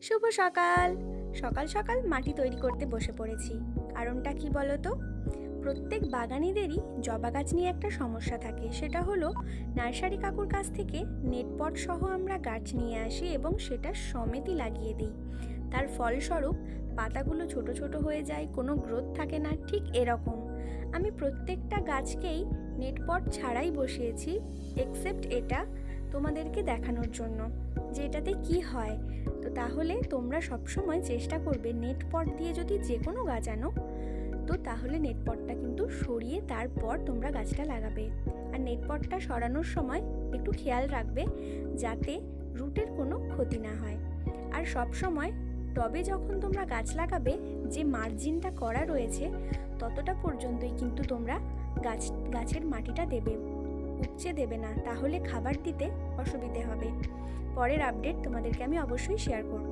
শুভ সকাল। সকাল সকাল মাটি তৈরি করতে বসে পড়েছি। কারণটা কি বলো তো? প্রত্যেক বাগানিদেরই জবা গাছ নিয়ে একটা সমস্যা থাকে, সেটা হলো নার্সারি কাকুর কাছ থেকে নেটপট সহ আমরা গাছ নিয়ে আসি এবং সেটা সমেতই লাগিয়ে দিই। তার ফলস্বরূপ পাতাগুলো ছোট ছোট হয়ে যায়, কোনো গ্রোথ থাকে না। ঠিক এরকম আমি প্রত্যেকটা গাছকেই নেটপট ছাড়াই বসিয়েছি, এক্সেপ্ট এটা তোমাদেরকে দেখানোর জন্য যে এটাতে কি হয়। তো তাহলে তোমরা সবসময় চেষ্টা করবে নেটপট দিয়ে যদি যে কোনো গাছ আনো, তো তাহলে নেটপটটা কিন্তু সরিয়ে তারপর তোমরা গাছটা লাগাবে। আর নেটপটটা সরানোর সময় একটু খেয়াল রাখবে যাতে রুটের কোনো ক্ষতি না হয়। আর সব সময় টবে যখন তোমরা গাছ লাগাবে, যে মার্জিনটা করা রয়েছে ততটা পর্যন্তই কিন্তু তোমরা গাছের মাটিটা দেবে, উপচে দেবে না, তাহলে খাবার দিতে অসুবিধে হবে। পরের আপডেট তোমাদেরকে আমি অবশ্যই শেয়ার করব।